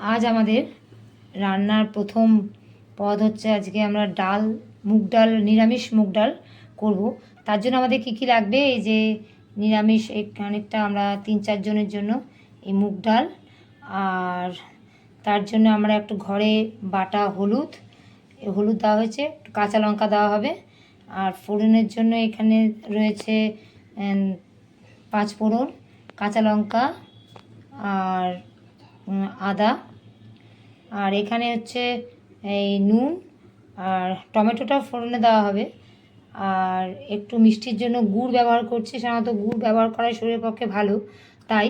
আজ আমাদের রান্নার প্রথম পদ হচ্ছে, আজকে আমরা ডাল, মুগ ডাল, নিরামিষ মুগ ডাল করব। তার জন্য আমাদের কী কী লাগবে, এই যে নিরামিষ এই খানিকটা আমরা 3-4 জনের জন্য এই মুগ ডাল, আর তার জন্য আমরা একটু ঘরে বাটা হলুদ, হলুদ দেওয়া হয়েছে, একটু কাঁচা লঙ্কা দেওয়া হবে। আর ফোড়নের জন্য এখানে রয়েছে 5 ফোড়ন, কাঁচা লঙ্কা আর আদা। আর এখানে হচ্ছে এই নুন, আর টমেটোটা ফোড়নে দেওয়া হবে। আর একটু মিষ্টির জন্য গুড় ব্যবহার করছি, সাধারণত গুড় ব্যবহার করাই শরীরের পক্ষে ভালো, তাই।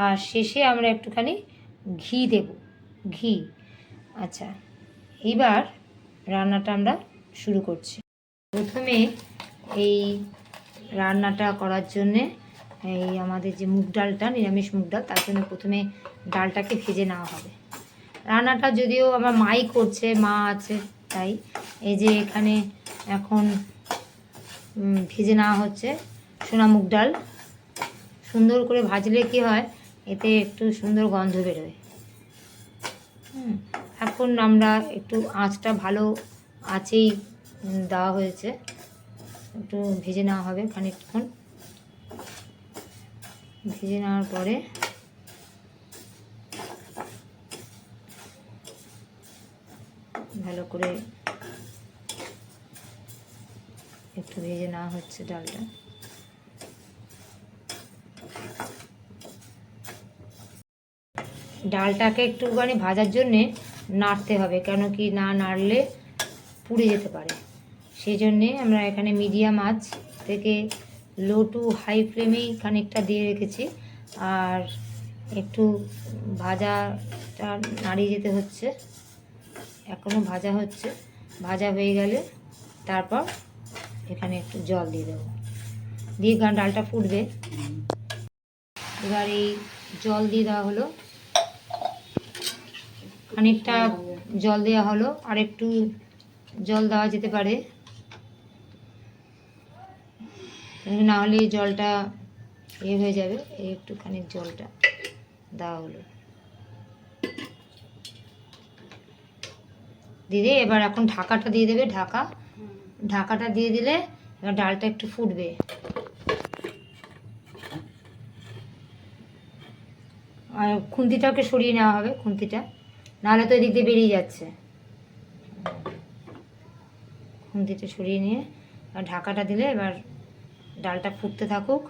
আর শেষে আমরা একটুখানি ঘি দেব, ঘি। আচ্ছা, এইবার রান্নাটা আমরা শুরু করছি। প্রথমে এই রান্নাটা করার জন্যে এই আমাদের যে মুগ ডালটা, নিরামিষ মুগ ডাল, তার জন্য প্রথমে ডালটাকে ভেজে নেওয়া হবে। রান্নাটা যদিও আমার মাই করছে, মা আছে, তাই এই যে এখানে এখন ভেজে নেওয়া হচ্ছে সোনা মুগ ডাল। সুন্দর করে ভাজলে কি হয়, এতে একটু সুন্দর গন্ধ বেরোয়। এখন আমরা একটু আঁচটা ভালো আঁচেই দেওয়া হয়েছে, একটু ভেজে নেওয়া হবে খানিকক্ষণ। ভেজে নেওয়ার পরে ভালো করে একটু ভেজে নেওয়া হচ্ছে ডালটা। ডালটাকে একটুখানি ভাজার জন্যে নাড়তে হবে, কেন কি না নাড়লে পুড়ে যেতে পারে। সেই জন্যে আমরা এখানে মিডিয়াম আঁচ থেকে লো টু হাই ফ্লেমেই খানিকটা দিয়ে রেখেছি। আর একটু ভাজাটা নাড়িয়ে যেতে হচ্ছে, এখনও ভাজা হচ্ছে। ভাজা হয়ে গেলে তারপর এখানে একটু জল দিয়ে দেবো, দিয়ে ডালটা ফুটবে। এবার এই জল দিয়ে দেওয়া হলো, খানিকটা জল দেওয়া হলো, আর একটু জল দেওয়া যেতে পারে, না হলে জলটা হয়ে যাবে। একটুখানি জলটা দেওয়া হলো, দিদি এবার এখন ঢাকাটা দিয়ে দেবে। ঢাকাটা দিয়ে দিলে এবার ডালটা একটু ফুটবে। আর খুন্তিটাকে সরিয়ে নেওয়া হবে, খুন্তিটা, নাহলে তো এদিক দিয়ে বেরিয়ে যাচ্ছে। খুন্তিটা সরিয়ে নিয়ে আর ঢাকাটা দিলে এবার ডালটা ফুটতে থাকুক।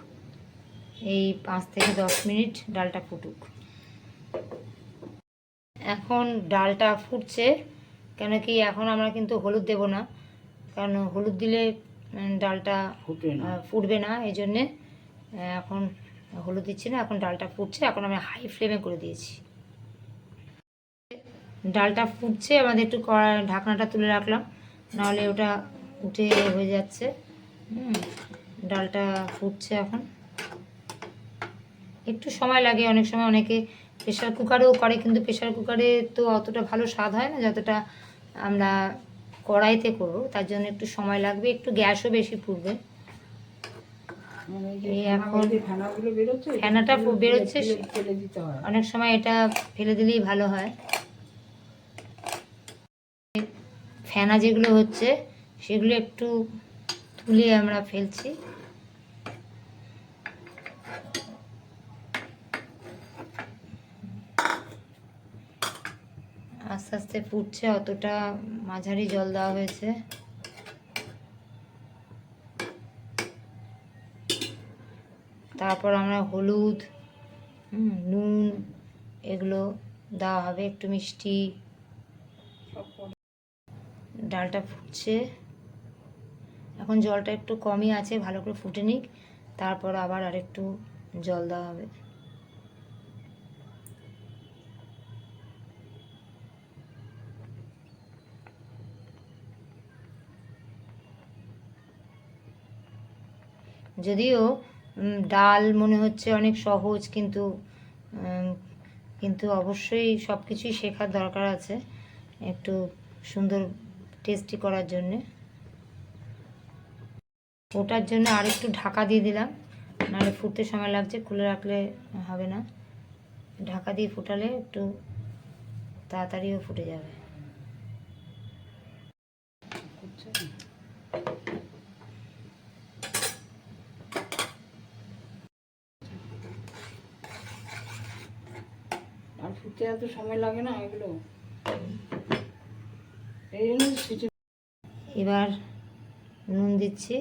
এই 5 থেকে 10 মিনিট ডালটা ফুটুক। এখন ডালটা ফুটছে, কেন কি এখন আমরা কিন্তু হলুদ দেব না, কারণ হলুদ দিলে ডালটা ফুটবে না, এই জন্যে এখন হলুদ দিচ্ছি না। এখন ডালটা ফুটছে, এখন আমি হাই ফ্লেমে করে দিয়েছি। ডালটা ফুটছে, আমাদের একটু ঢাকনাটা তুলে রাখলাম, নাহলে ওটা উঠে হয়ে যাচ্ছে। ডালটা ফুটছে, এখন একটু সময় লাগে। অনেক সময় অনেকে প্রেশার কুকারেও করে, কিন্তু প্রেশার কুকারে তো অতটা ভালো স্বাদ হয় না যতটা আমরা কড়াইতে করব, তার জন্য একটু সময় লাগবে, একটু গ্যাসও বেশি পুড়বে। এই এখন ফেনাটা বেরোচ্ছে, অনেক সময় এটা ফেলে দিলেই ভালো হয়। ফেনা যেগুলো হচ্ছে সেগুলো একটু তুলে আমরা ফেলছি। আস্তে আস্তে ফুটছে, অতটা মাঝারি জল দেওয়া হয়েছে। তারপর আমরা হলুদ, নুন এগুলো দেওয়া হবে, একটু মিষ্টি। ডালটা ফুটছে, এখন জলটা একটু কমই আছে, ভালো করে ফুটে নিক, তারপর আবার আরেকটু জল দেওয়া হবে। যদিও ডাল মনে হচ্ছে অনেক সহজ, কিন্তু কিন্তু অবশ্যই সব কিছুই শেখার দরকার আছে একটু সুন্দর টেস্টি করার জন্যে। ওটার জন্য আরেকটু ঢাকা দিয়ে দিলাম, নাহলে ফুটতে সময় লাগছে, খুলে রাখলে হবে না। ঢাকা দিয়ে ফুটালে একটু তাড়াতাড়িও ফুটে যাবে। আর ফুটতে এত সময় লাগে না এগুলো। এবার নুন দিচ্ছি,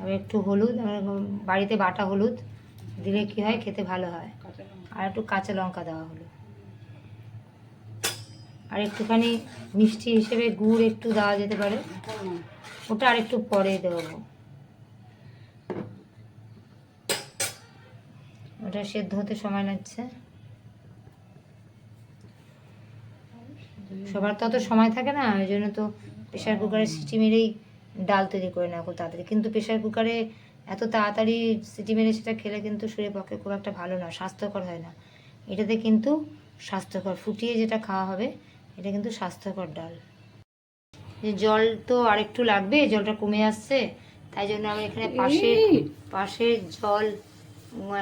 আর একটু হলুদ, বাড়িতে বাটা হলুদ দিলে কি হয়, খেতে ভালো হয়। আর একটু কাঁচা লঙ্কা দেওয়া হলো, আর একটুখানি মিষ্টি হিসেবে গুড় একটু দেওয়া যেতে পারে, ওটা আর একটু পরে দেবো। ওটা সেদ্ধ হতে সময় লাগছে। সবার তো অত সময় থাকে না, ওই জন্য তো প্রেশার কুকারে সিটি মেরেই ডাল তৈরি করে নেওয়া খুব তাড়াতাড়ি। কিন্তু প্রেশার কুকারে এত তাড়াতাড়ি সিটি মেরে সেটা খেলে কিন্তু শরীরের পক্ষে খুব একটা ভালো না, স্বাস্থ্যকর হয় না। এটাতে কিন্তু স্বাস্থ্যকর, ফুটিয়ে যেটা খাওয়া হবে এটা কিন্তু স্বাস্থ্যকর ডাল। যে জল তো আরেকটু লাগবে, জলটা কমে আসছে, তাই জন্য আমি এখানে পাশে জল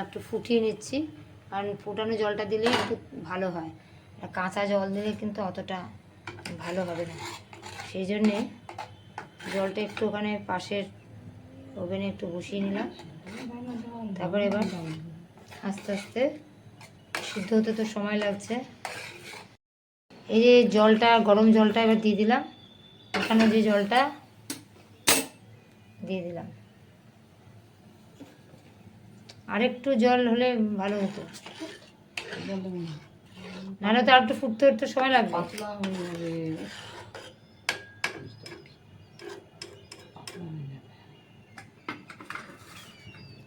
একটু ফুটিয়ে নিচ্ছি, কারণ ফুটানো জলটা দিলে একটু ভালো হয়, আর কাঁচা জল দিলে কিন্তু অতটা ভালো হবে না। সেই জন্যে জলটা একটু ওখানে পাশের ওভেনে একটু বসিয়ে নিলাম। তারপর এবার আস্তে আস্তে সিদ্ধ হতে তো সময় লাগছে। এই যে জলটা, গরম জলটা এবার দিয়ে দিলাম, এখানে যে জলটা দিয়ে দিলাম। আরেকটু জল হলে ভালো হতো, নাহলে তো আর একটু ফুটতে একটু সময় লাগবে।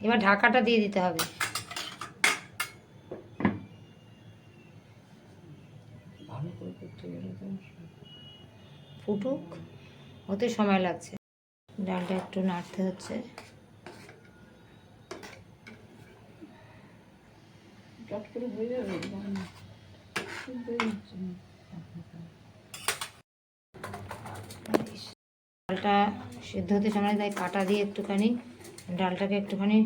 এবার ঢাকাটা দিয়ে দিতে হবে, ফুটুক, হতে সময় লাগছে। ডালটা একটু নাড়তে হচ্ছে। ডালটা সিদ্ধ হতে সময়, তাই কাটা দিয়ে একটুখানি ডালটাকে একটুখানি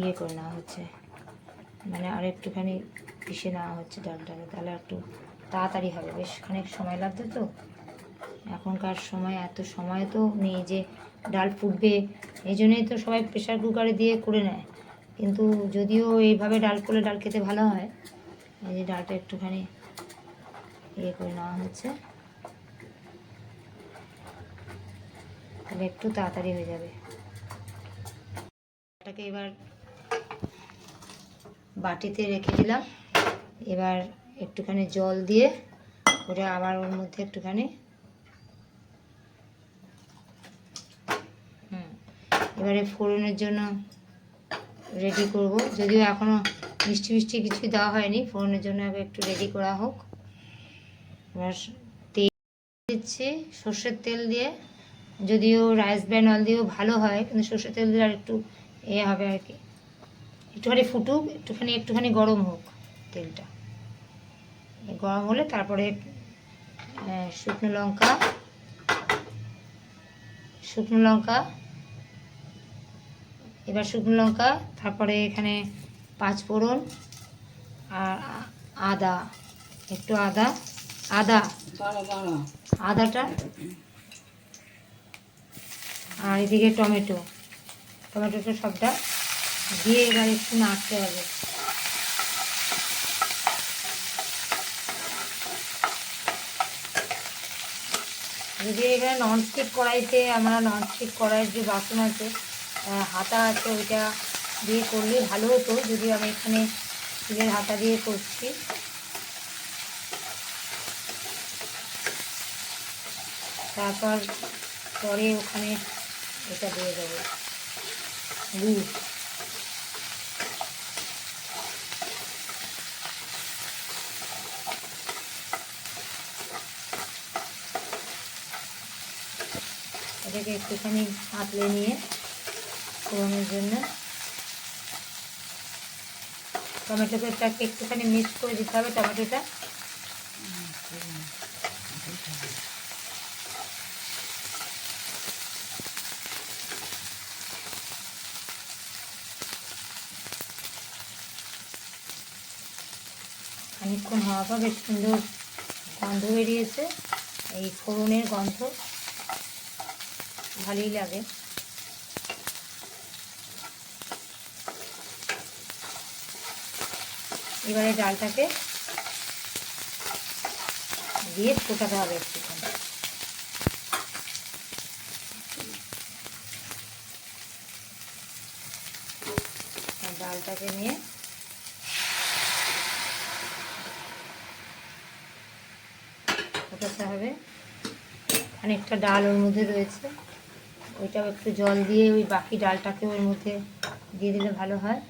ইয়ে করে নেওয়া হচ্ছে, মানে আর একটুখানি পিষে নেওয়া হচ্ছে ডালটাকে, তাহলে একটু তাড়াতাড়ি হবে। বেশ খানিক সময় লাগবে তো, এখনকার সময় এত সময় তো নেই যে ডাল ফুটবে, এই জন্যই তো সবাই প্রেশার কুকারে দিয়ে করে নেয়। কিন্তু যদিও এইভাবে ডাল করলে ডাল খেতে ভালো হয়। এই যে ডালটা একটুখানি ইয়ে করে নেওয়া হচ্ছে, তাহলে একটু তাড়াতাড়ি হয়ে যাবে। এটাকে এবার বাটিতে রেখে দিলাম। এবার একটুখানি জল দিয়ে ওটা আবার ওর মধ্যে একটুখানি এবারে ফোড়নের জন্য রেডি করব। যদিও এখনও মিষ্টি মিষ্টি কিছুই দেওয়া হয়নি, ফোড়নের জন্য আগে একটু রেডি করা হোক। এবার তেল দিচ্ছি, সর্ষের তেল দিয়ে, যদিও রাইস ব্র্যান্ড অয়েল দিয়েও ভালো হয়, কিন্তু সর্ষের তেল দিয়ে আর একটু হবে আর কি। একটুখানি ফুটুক, একটুখানি গরম হোক তেলটা। গরম হলে তারপরে শুকনো লঙ্কা, এবার শুকনো লঙ্কা, তারপরে এখানে 5 ফোড়ন আর একটু আদাটা, আর এদিকে টমেটোটা সবটা দিয়ে এবার একটু নাড়তে হবে। যদি এবার ননস্টিক কড়াইতে, ননস্টিক কড়াইয়ের যে বাসন আছে, হাতা আছে, ওইটা দিয়ে করলে ভালো হতো, যদিও আমি এখানে স্টিলের হাতা দিয়ে করছি। তারপর পরে ওখানে এটা দিয়ে দেবো গুড়। এটাকে একটুখানি আঁতলে নিয়ে ফোড়নের জন্য টমেটোটাকে একটুখানি মিক্স করে দিতে হবে। টমেটোটা খানিকক্ষণ হওয়ার পর বেশ সুন্দর গন্ধ বেরিয়েছে, এই ফোড়নের গন্ধ ভালোই লাগে। এবারে ডালটাকে দিয়ে ফোটাতে হবে একটুখানি। ডালটাকে নিয়ে ফোটাতে হবে। খানিকটা ডাল ওর মধ্যে রয়েছে, ওইটাও একটু জল দিয়ে ওই বাকি ডালটাকে ওর মধ্যে দিয়ে দিলে ভালো হয়।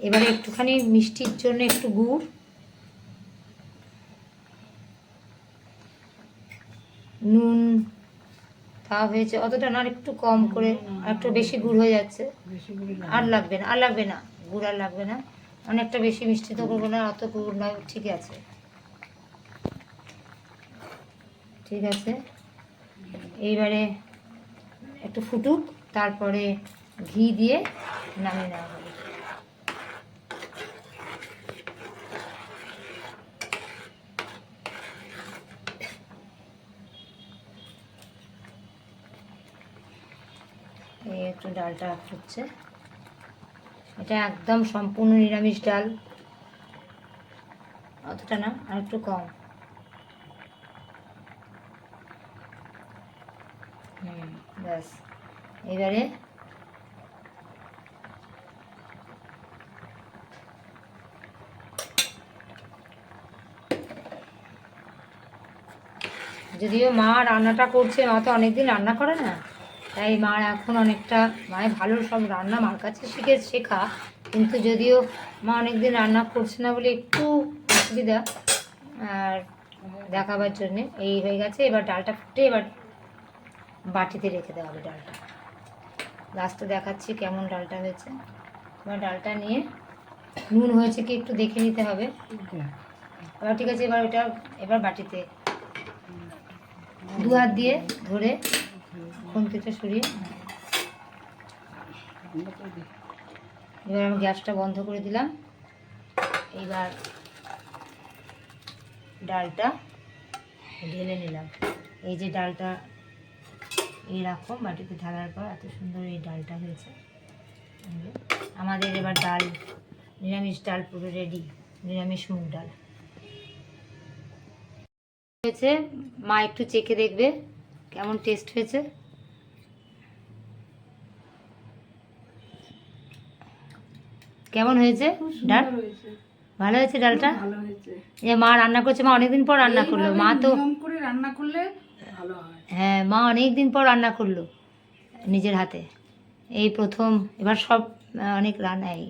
এবারে একটুখানি মিষ্টির জন্য একটু গুড়, নুন তা হয়েছে অতটা না, আর একটু কম করে, আর একটু বেশি গুড় হয়ে যাচ্ছে। বেশি করে আর লাগবে না, আর লাগবে না, গুড় আর লাগবে না। অনেকটা বেশি মিষ্টি তো করবো না, অত গুড় নয়, ঠিক আছে ঠিক আছে। এইবারে একটু ফুটুক, তারপরে ঘি দিয়ে নামিয়ে নেওয়া হবে। এই একটু ডালটা ফুটছে, এটা একদম সম্পূর্ণ নিরামিষ ডাল, অতটা না, আর একটু কম। ব্যাস, এবারে যদিও মা রান্নাটা করছে, মা তো অনেকদিন রান্না করে না, তাই মার এখন অনেকটা, মায়ের ভালো সব রান্না মার কাছে শেখা, কিন্তু যদিও মা অনেকদিন রান্না করছে না বলে একটু অসুবিধা আর দেখাবার জন্যে। এই হয়ে গেছে, এবার ডালটা ফুটে এবার বাটিতে রেখে দেওয়া হবে ডালটা। লাস্টে দেখাচ্ছি কেমন ডালটা হয়েছে। এবার ডালটা নিয়ে নুন হয়েছে কি একটু দেখে নিতে হবে। এবার ঠিক আছে, এবার ওটা এবার বাটিতে দু হাত দিয়ে ধরে খুন্তিটা সরিয়ে, এবার আমি গ্যাসটা বন্ধ করে দিলাম। এইবার ডালটা ঢেলে নিলাম। এই যে ডালটা এইরকম বাটিতে ঢালার পর এত সুন্দর এই ডালটা হয়েছে আমাদের। এবার ডাল, নিরামিষ ডাল পুরো রেডি, নিরামিষ মুগ ডাল হয়েছে। মা একটু চেখে দেখবে কেমন টেস্ট হয়েছে। কেমন হয়েছে ডাল? ভালো হয়েছে ডালটা? ভালো হয়েছে। যে মা রান্না করছে, মা অনেকদিন পর রান্না করলো, মা তো নিয়ম করে রান্না করলে ভালো হয়। হ্যাঁ, মা অনেকদিন পর রান্না করলো নিজের হাতে, এই প্রথম। এবার সব অনেক রান্না এই